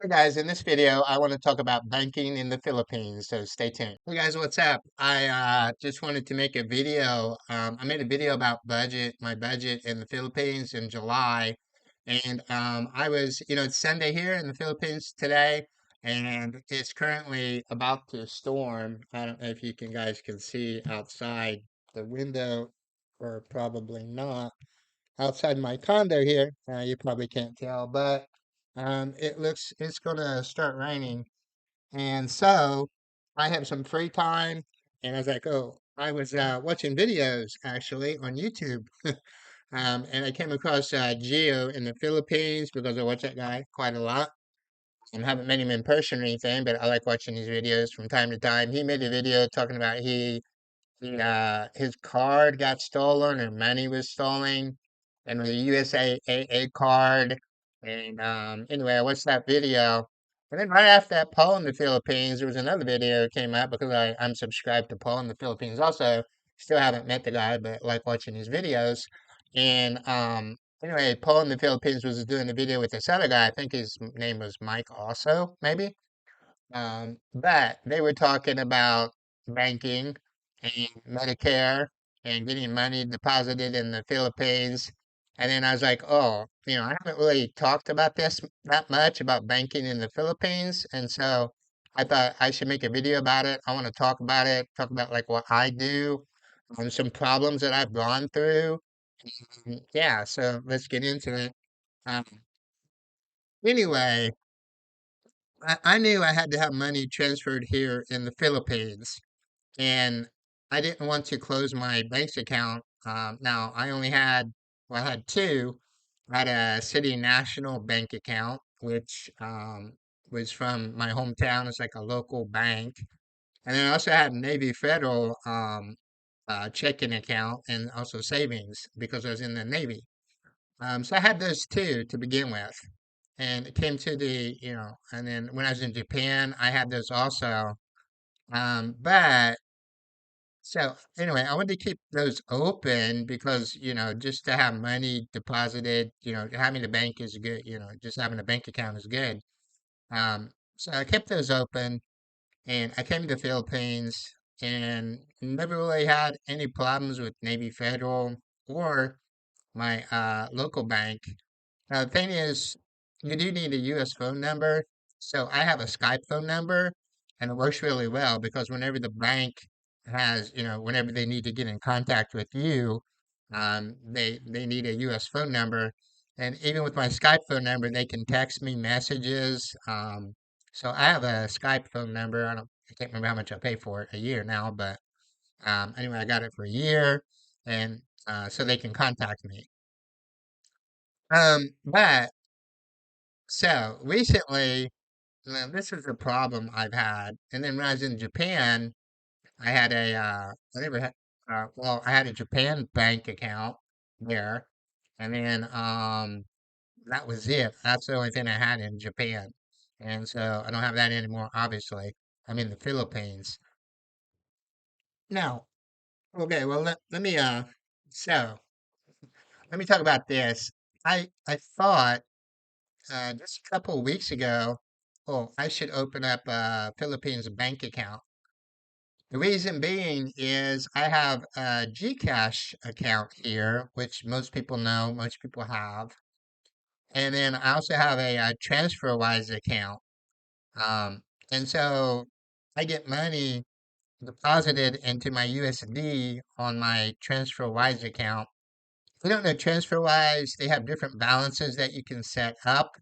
Hey guys, in this video, I want to talk about banking in the Philippines, so stay tuned. Hey guys, what's up? I just wanted to make a video. I made a video about my budget in the Philippines in July, and it's Sunday here in the Philippines today, and it's currently about to storm. I don't know if you guys can see outside the window, or probably not outside my condo here. You probably can't tell, but it's gonna start raining, and so I have some free time. And I was like, oh, I was watching videos actually on YouTube, and I came across Gio in the Philippines because I watch that guy quite a lot. I haven't met him in person or anything, but I like watching his videos from time to time. He made a video talking about his card got stolen or money was stolen, and the USAA card. And anyway, I watched that video. And then right after that, Paul in the Philippines, there was another video that came out because I'm subscribed to Paul in the Philippines also. Still haven't met the guy, but like watching his videos. And anyway, Paul in the Philippines was doing a video with this other guy. I think his name was Mike also, maybe. But they were talking about banking and Medicare and getting money deposited in the Philippines. And then I was like, oh, I haven't really talked about this that much about banking in the Philippines. And so I thought I should make a video about it. I want to talk about it, talk about like what I do, some problems that I've gone through. Yeah, so let's get into it. Um, anyway, I knew I had to have money transferred here in the Philippines, and I didn't want to close my bank account. Now I had two. I had a City National bank account, which was from my hometown. It's like a local bank, and then I also had Navy Federal checking account and also savings because I was in the Navy. So I had those two to begin with, and it came to and then when I was in Japan, I had those also. But so anyway, I wanted to keep those open because, just to have money deposited, having a bank is good, just having a bank account is good. So I kept those open, and I came to the Philippines and never really had any problems with Navy Federal or my local bank. Now, the thing is, you do need a US phone number. So I have a Skype phone number, and it works really well because whenever the bank whenever they need to get in contact with you, they need a US phone number. And even with my Skype phone number, they can text me messages. So I have a Skype phone number. I can't remember how much I pay for it a year now, but anyway, I got it for a year, and so they can contact me. But so recently, now this is a problem I've had. And then when I was in Japan, I had I never had, well, I had a Japan bank account there. And then, that was it. That's the only thing I had in Japan. And so I don't have that anymore, obviously. I'm in the Philippines. Now, okay, well, so let me talk about this. I thought just a couple of weeks ago, oh, I should open up a Philippines bank account. The reason being is I have a GCash account here, which most people know, most people have. And then I also have a TransferWise account. Um, and so I get money deposited into my USD on my TransferWise account. If you don't know TransferWise, they have different balances that you can set up.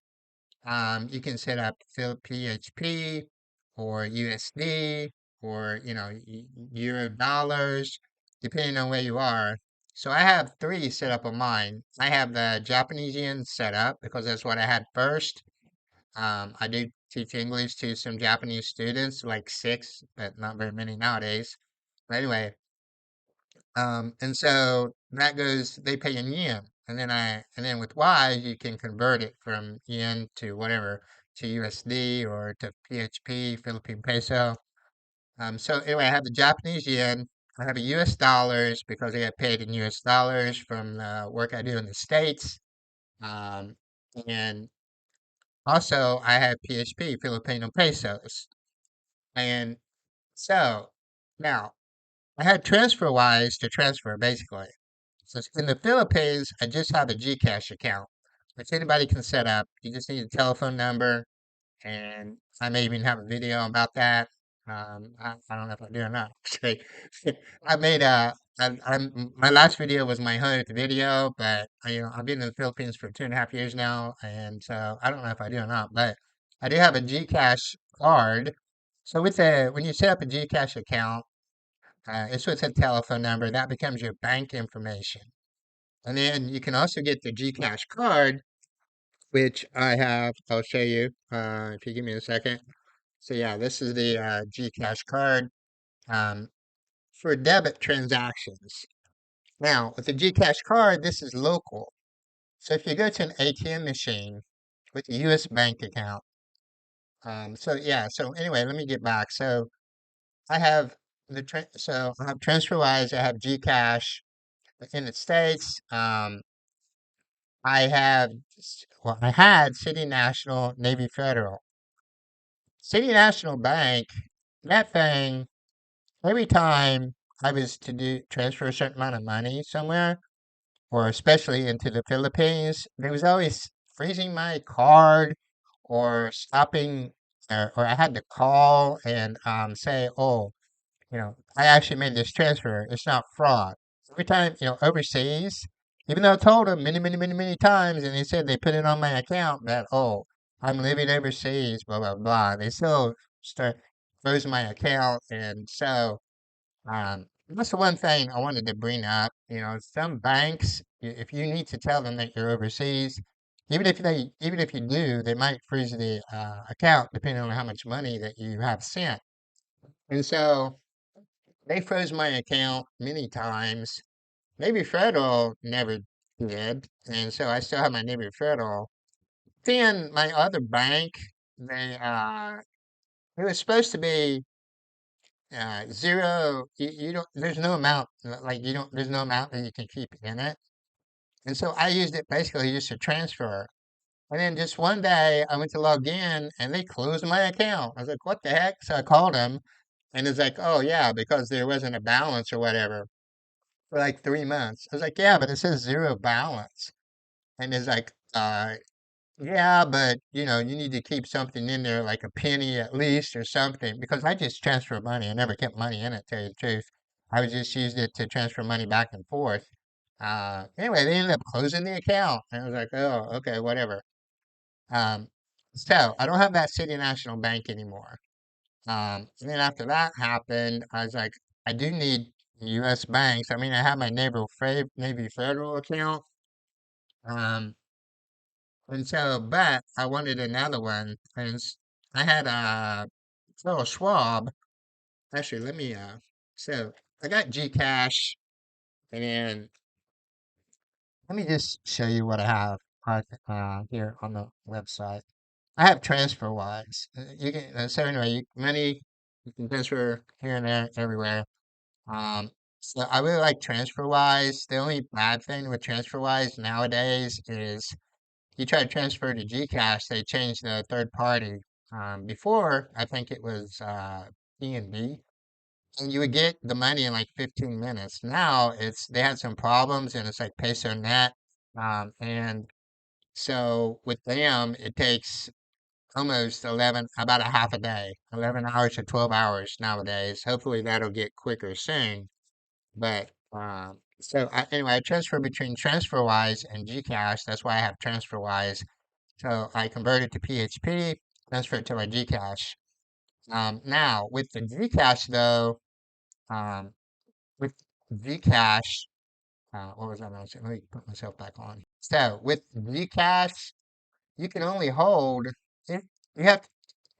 You can set up PHP or USD or Euro dollars, depending on where you are. So I have three set up on mine. I have the Japanese yen set up because that's what I had first. I do teach English to some Japanese students, like six, but not very many nowadays. But anyway, and so that goes, they pay in yen. And then with Wise, you can convert it from yen to whatever, to USD or to PHP, Philippine peso. So anyway, I have the Japanese yen. I have a US dollars because I get paid in US dollars from the work I do in the States. Um, and Also, I have PHP, Filipino pesos. And so now I had TransferWise to transfer basically. So in the Philippines, I just have a GCash account, which anybody can set up. You just need a telephone number, and I may even have a video about that. I don't know if I do or not. Okay. I made my last video was my 100th video, but I've been in the Philippines for 2.5 years now, and so I don't know if I do or not, but I do have a GCash card. So when you set up a GCash account, it's with a telephone number that becomes your bank information, and then you can also get the GCash card, which I have. I'll show you if you give me a second. So yeah, this is the GCash card um, for debit transactions. Now, with the GCash card, this is local. So if you go to an ATM machine with a US bank account, so yeah, so anyway, let me get back. So I have so I have TransferWise, I have GCash in the States. I had City National, Navy Federal. City National Bank, that thing, every time I was to transfer a certain amount of money somewhere, or especially into the Philippines, there was always freezing my card or stopping, or I had to call and say, "Oh, I actually made this transfer. It's not fraud." Every time, overseas, even though I told them many, many, many, many times, and they said they put it on my account that, "Oh, I'm living overseas, blah blah blah," they still start froze my account, and so. That's the one thing I wanted to bring up. Some banks, if you need to tell them that you're overseas, even if you do, they might freeze the account depending on how much money that you have sent. And so they froze my account many times. Navy Federal never did, and so I still have my Navy Federal. Then my other bank, they it was supposed to be zero. You don't. There's no amount. Like you don't. There's no amount that you can keep in it. And so I used it basically just to transfer. And then just one day I went to log in and they closed my account. I was like, what the heck? So I called them and it's like, oh yeah, because there wasn't a balance or whatever for like 3 months. I was like, yeah, but it says zero balance. And it's like, yeah, but you need to keep something in there, like a penny at least or something, because I just transfer money. I never kept money in it, tell you the truth. I would just used it to transfer money back and forth. Anyway, they ended up closing the account. And I was like, oh, okay, whatever. Um, so I don't have that City National Bank anymore. And then after that happened, I was like, I do need U.S. banks. I mean, I have my Navy Federal account. Um, And so, but I wanted another one, and I had a little Schwab. Actually, so I got Gcash, and then let me just show you what I have here on the website. I have TransferWise. So anyway, money you can transfer here and there, everywhere. So I really like TransferWise. The only bad thing with TransferWise nowadays is you try to transfer to Gcash, they changed the third party. Before, I think it was PNB, and you would get the money in like 15 minutes. Now they had some problems, and it's like PesoNet, and so with them, it takes almost about a half a day, 11 hours to 12 hours nowadays. Hopefully, that'll get quicker soon. But anyway, I transfer between TransferWise and Gcash. That's why I have TransferWise. So I converted to PHP, transferred to my Gcash. Now with the Gcash though, um, with Gcash, what was I going to say? Let me put myself back on. So with Gcash, you can only hold if you have.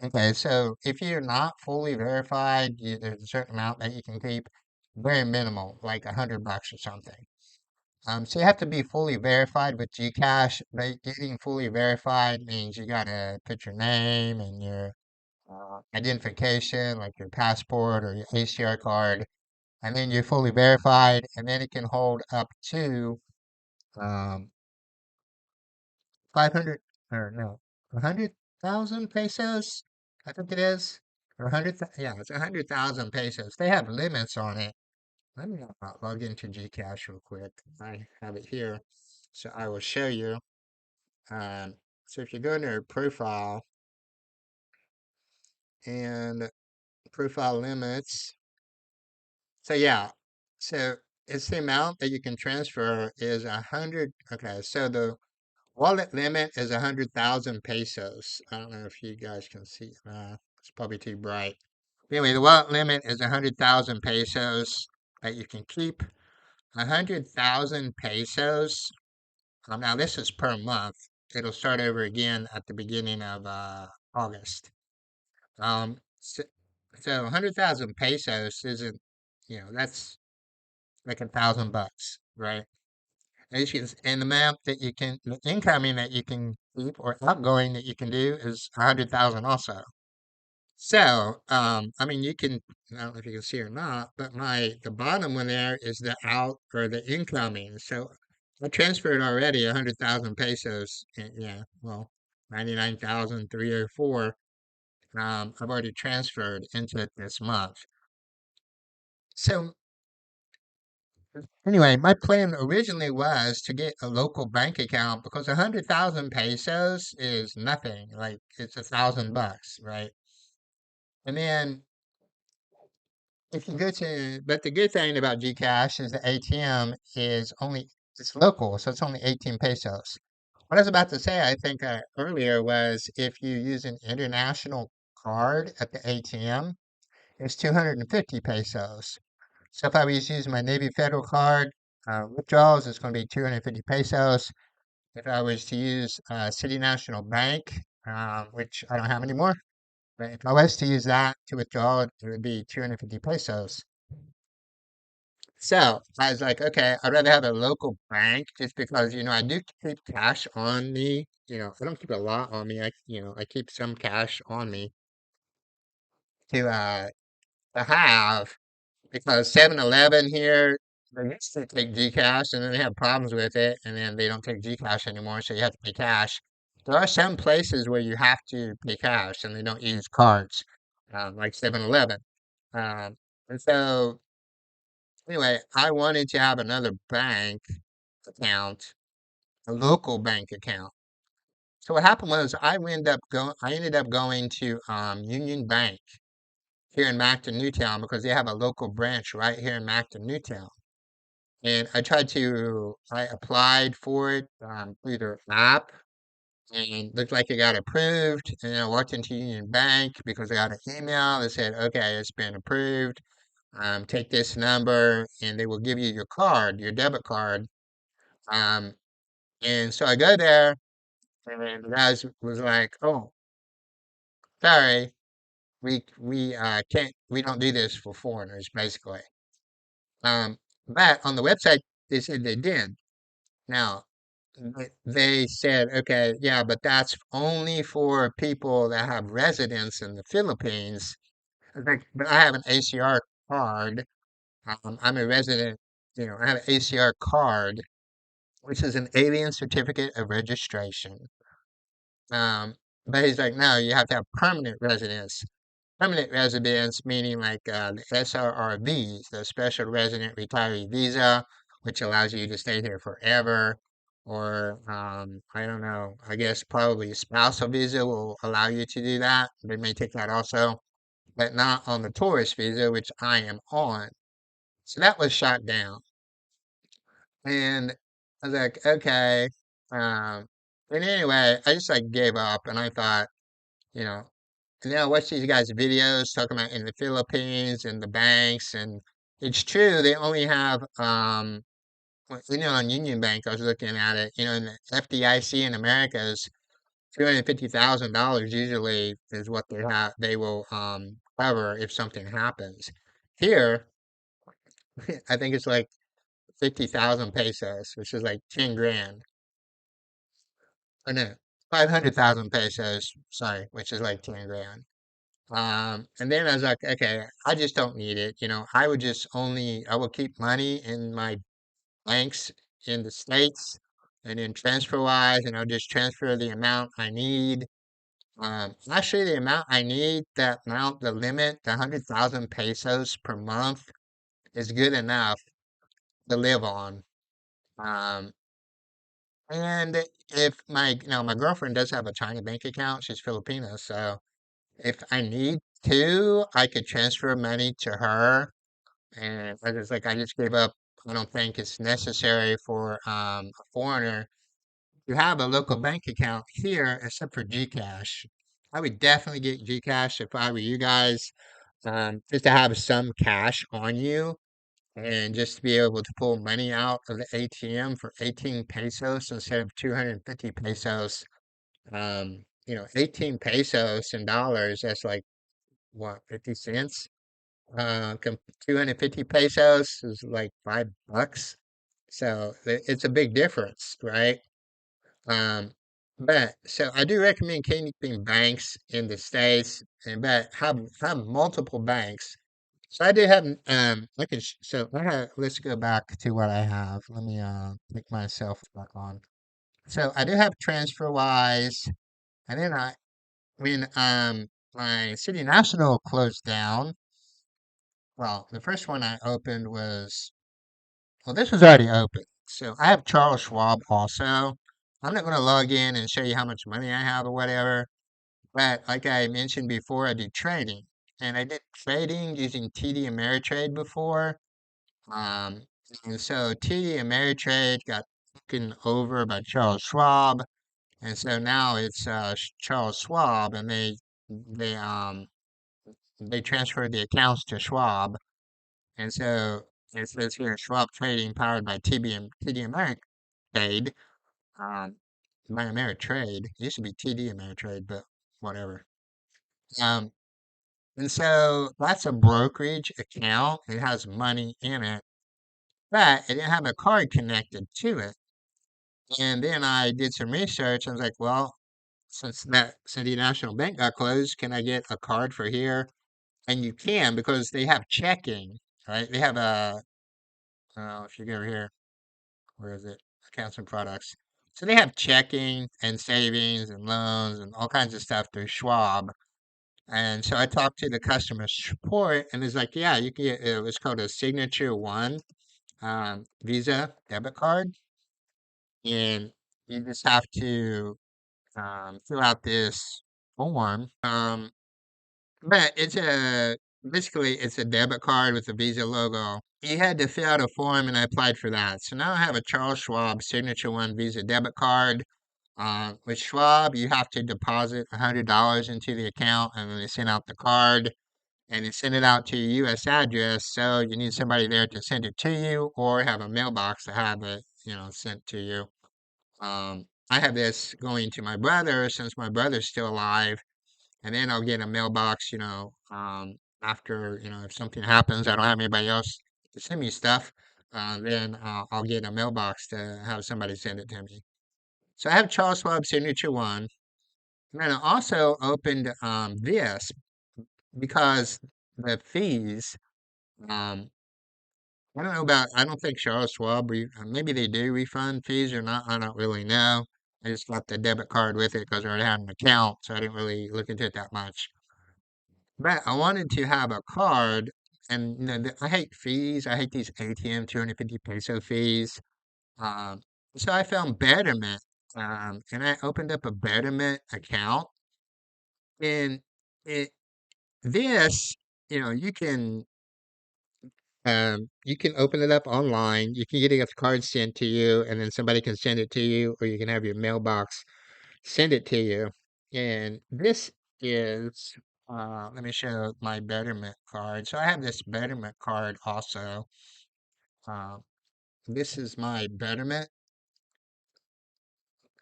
Okay, so if you're not fully verified, there's a certain amount that you can keep, very minimal, like $100 or something. So you have to be fully verified with Gcash, but getting fully verified means you gotta put your name and your identification, like your passport or your ACR card, and then you're fully verified, and then it can hold up to um, 500 or no. 100,000 pesos, I think it is, or 100, yeah, it's 100,000 pesos. They have limits on it. Let me log into Gcash real quick. I have it here, so I will show you. Um, so if you go into your profile and profile limits, so yeah, so it's the amount that you can transfer is 100. Okay, so the wallet limit is 100,000 pesos. I don't know if you guys can see. It's probably too bright. Anyway, the wallet limit is 100,000 pesos that you can keep. 100,000 pesos. Now this is per month. It'll start over again at the beginning of August. So, 100,000 pesos isn't, that's like $1,000, right? And the amount that you can, the incoming that you can keep or outgoing that you can do is 100,000 also. So, I mean, I don't know if you can see or not, but the bottom one there is the out or the incoming. So I transferred already 100,000 pesos. Yeah, well, 99,304. I've already transferred into it this month. So anyway, my plan originally was to get a local bank account because 100,000 pesos is nothing. Like it's $1,000, right? And then if you go to, but the good thing about Gcash is the ATM is it's local, so it's only 18 pesos. What I was about to say, I think earlier was if you use an international card at the ATM, it's 250 pesos. So if I was to use my Navy Federal card, withdrawals, it's going to be 250 pesos. If I was to use City National Bank, which I don't have anymore, but if I was to use that to withdraw, it would be 250 pesos. So I was like, okay, I'd rather have a local bank just because, I do keep cash on me. I don't keep a lot on me. I keep some cash on me to have because 7-Eleven here, they used to take Gcash and then they have problems with it and then they don't take Gcash anymore. So you have to pay cash. There are some places where you have to pay cash and they don't use cards, like 7-Eleven. Um, and so anyway, I wanted to have another bank account, a local bank account. So what happened was I ended up going to Union Bank here in Macton, Newtown because they have a local branch right here in Macton, Newtown. And I applied for it through their app and looked like it got approved. And then I walked into Union Bank because I got an email that said, okay, it's been approved. Take this number and they will give you your card, your debit card. Um, and so I go there and the guys was like, "Oh, sorry, we don't do this for foreigners, basically." But on the website they said they did. Now they said, "Okay, yeah, but that's only for people that have residence in the Philippines." I think, but I have an ACR card. I'm a resident. I have an ACR card, which is an Alien Certificate of Registration. Um, but he's like, no, you have to have permanent residence. Permanent residence meaning like the SRRV, the Special Resident Retiree Visa, which allows you to stay here forever. Or I don't know, I guess probably a spousal visa will allow you to do that. They may take that also, but not on the tourist visa, which I am on. So that was shot down. And I was like, okay. Um, and anyway, I just like gave up and I thought, you know, and then I watch these guys' videos talking about in the Philippines and the banks, and it's true they only have on Union Bank I was looking at it, in the FDIC in America is $250,000 usually is what they will cover if something happens. Here, I think it's like 50,000 pesos, which is like 10 grand. Oh no, 500,000 pesos, sorry, which is like 10 grand. And then I was like, okay, I just don't need it. I will keep money in my banks in the States and then transfer wise, and I'll just transfer the amount I need. Actually, the amount I need, the limit, the 100,000 pesos per month is good enough to live on. Um, and if my girlfriend does have a China bank account, she's Filipino, so if I need to, I could transfer money to her. And I just gave up. I don't think it's necessary for a foreigner to have a local bank account here, except for GCash. I would definitely get GCash if I were you guys, just to have some cash on you and just to be able to pull money out of the ATM for 18 pesos instead of 250 pesos. 18 pesos in dollars, that's like what, 50 cents? 250 pesos is like $5. So it's a big difference, right? Um, but so I do recommend keeping banks in the States, and but have multiple banks. So I do have let's go back to what I have. Let me click myself back on. So I do have TransferWise, and then when my City National closed down, well, the first one I opened was, well, this was already open. So I have Charles Schwab also. I'm not going to log in and show you how much money I have or whatever. But like I mentioned before, I do trading. And I did trading using TD Ameritrade before. Um, and so TD Ameritrade got taken over by Charles Schwab. And so now it's Charles Schwab, and they um they transferred the accounts to Schwab. And so it says here Schwab Trading powered by TD Ameritrade. Um, by Ameritrade. It used to be TD Ameritrade, but whatever. Um, and so that's a brokerage account. It has money in it, but it didn't have a card connected to it. And then I did some research. I was like, well, since that City National Bank got closed, can I get a card for here? And you can because they have checking, right? They have if you go over here, where is it? Accounts and products. So they have checking and savings and loans and all kinds of stuff through Schwab. And so I talked to the customer support, and it's like, yeah, you can get, it was called a Signature One Visa debit card. And you just have to fill out this form. But basically, it's a debit card with a Visa logo. You had to fill out a form, and I applied for that. So now I have a Charles Schwab Signature One Visa debit card. With Schwab, you have to deposit $100 into the account, and then they send out the card, and they send it out to your U.S. address. So you need somebody there to send it to you, or have a mailbox to have it, sent to you. I have this going to my brother since my brother's still alive, and then I'll get a mailbox, after, if something happens, I don't have anybody else to send me stuff, then I'll get a mailbox to have somebody send it to me. So I have Charles Schwab Signature One. And then I also opened this because the fees, um, I don't think Charles Schwab, maybe they do refund fees or not. I don't really know. I just got the debit card with it because I already had an account, so I didn't really look into it that much. But I wanted to have a card, and I hate fees. I hate these ATM 250 peso fees. Um, so I found Betterment, and I opened up a Betterment account, and it this, you can open it up online. You can get a card sent to you, and then somebody can send it to you, or you can have your mailbox send it to you. And this is, let me show my Betterment card. So I have this Betterment card also. Uh, this is my Betterment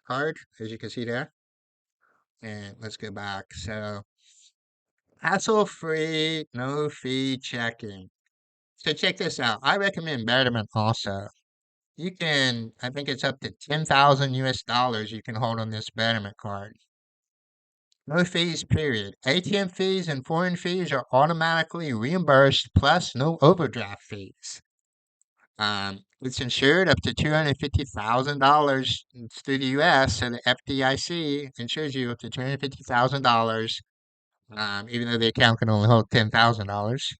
card, as you can see there. And let's go back. So hassle-free, no fee checking. So check this out. I recommend Betterment also. I think it's up to 10,000 US dollars you can hold on this Betterment card. No fees, period. ATM fees and foreign fees are automatically reimbursed, plus no overdraft fees. It's insured up to $250,000 through the U.S. So the FDIC insures you up to $250,000, even though the account can only hold $10,000.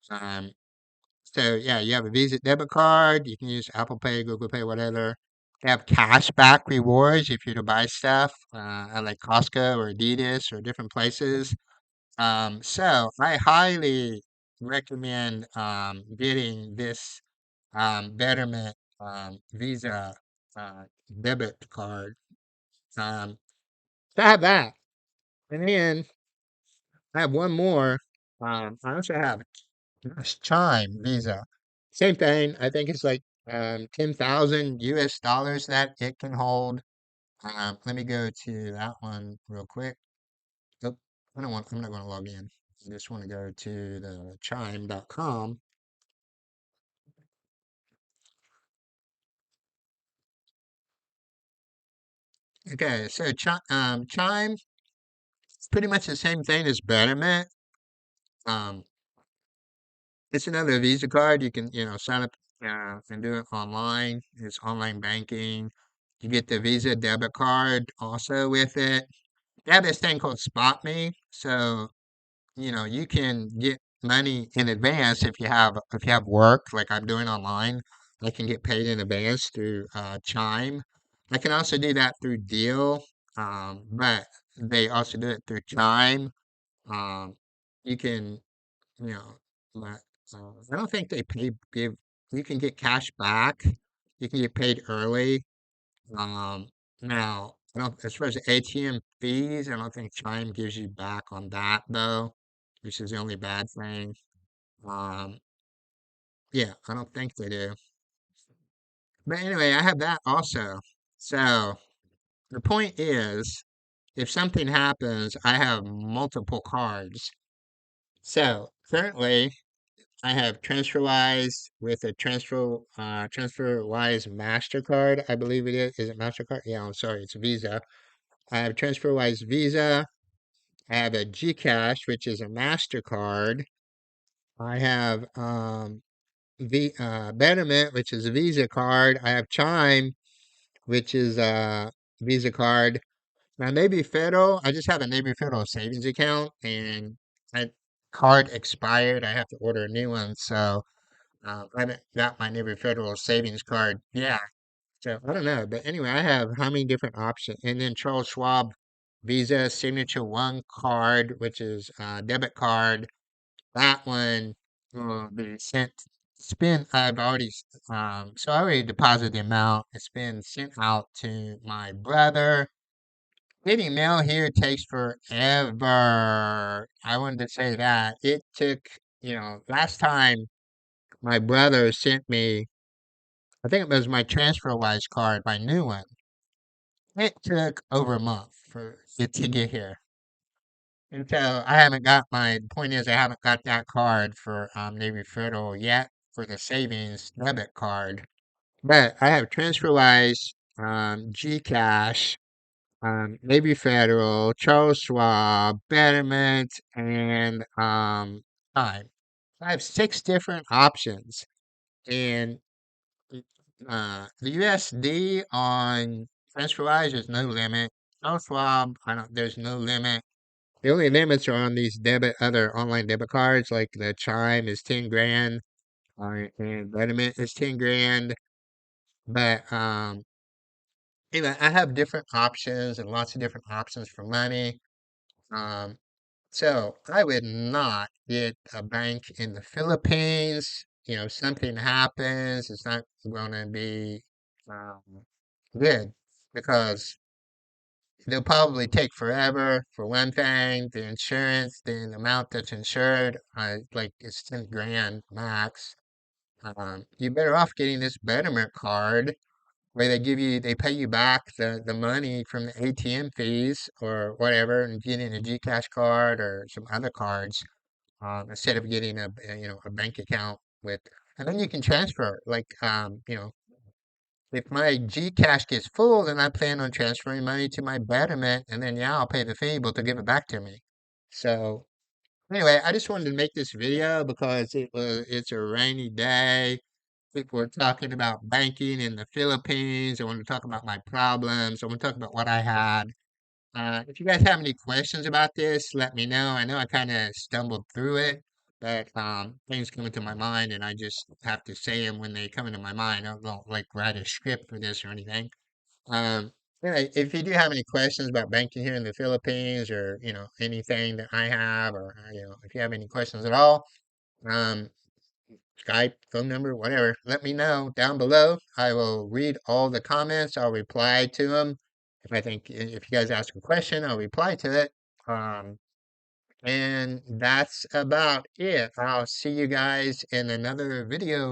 Um, so yeah, you have a Visa debit card. You can use Apple Pay, Google Pay, whatever. They have cashback rewards if you're to buy stuff at like Costco or Adidas or different places. So I highly recommend getting this Betterment Visa uh, debit card. Um, so I have that, and then I have one more. I also have Chime Visa. Same thing. I think it's like 10,000 US dollars that it can hold. Let me go to that one real quick. Oh, I don't want, I'm not going to log in. I just want to go to the chime.com. Okay, so Chime is pretty much the same thing as Betterment. Um, it's another Visa card. You can, sign up and do it online. It's online banking. You get the Visa debit card also with it. They have this thing called Spot Me. So, you can get money in advance if you have work like I'm doing online. I can get paid in advance through Chime. I can also do that through Deal, but they also do it through Chime. Um, you can, you know, but I don't think they pay give. You can get cash back. You can get paid early. Um, Now, I don't, as far as the ATM fees, I don't think Chime gives you back on that though, which is the only bad thing. Um, yeah, I don't think they do. But anyway, I have that also. So the point is, if something happens, I have multiple cards. So currently, I have TransferWise with a TransferWise Mastercard, I believe it is. Is it Mastercard? Yeah, I'm sorry, it's Visa. I have TransferWise Visa. I have a GCash, which is a MasterCard. I have Betterment, which is a Visa card. I have Chime, which is a Visa card. Now, Navy Federal, I just have a Navy Federal savings account, and that card expired. I have to order a new one, so I haven't got my Navy Federal savings card. Yeah, so I don't know, but anyway, I have how many different options, and then Charles Schwab Visa Signature One card, which is a debit card. That one will be sent. It's been I've already so I already deposited the amount. It's been sent out to my brother. Getting mail here takes forever. I wanted to say that it took. Last time my brother sent me. I think it was my TransferWise card, my new one. It took over a month for it to get here. And so I haven't got the point is I haven't got that card for Navy Federal yet for the savings debit card. But I have TransferWise, GCash, Navy Federal, Charles Schwab, Betterment, and Time. I have six different options. And the USD on TransferWise, there's no limit. Charles Schwab, there's no limit. The only limits are on these other online debit cards, like the Chime is 10 grand, and Betterment is 10 grand. But I have different options and lots of different options for money. Um, so I would not get a bank in the Philippines. Something happens, it's not going to be um, good because they'll probably take forever for one thing. The insurance, the amount that's insured, like it's 10 grand max. You're better off getting this Betterment card where they pay you back the money from the ATM fees or whatever and getting a GCash card or some other cards instead of getting a bank account with, and then you can transfer like, if my GCash gets full, then I plan on transferring money to my Betterment, and then yeah, I'll pay the fee, but they'll give it back to me. So anyway, I just wanted to make this video because it's a rainy day. If we're talking about banking in the Philippines, I want to talk about my problems. I want to talk about what I had. If you guys have any questions about this, let me know. I know I kind of stumbled through it, but things come into my mind and I just have to say them when they come into my mind. I don't like write a script for this or anything. Um, anyway, if you do have any questions about banking here in the Philippines or, anything that I have or, if you have any questions at all, um, Skype, phone number, whatever, let me know down below. I will read all the comments. I'll reply to them. If you guys ask a question, I'll reply to it. Um, and that's about it. I'll see you guys in another video.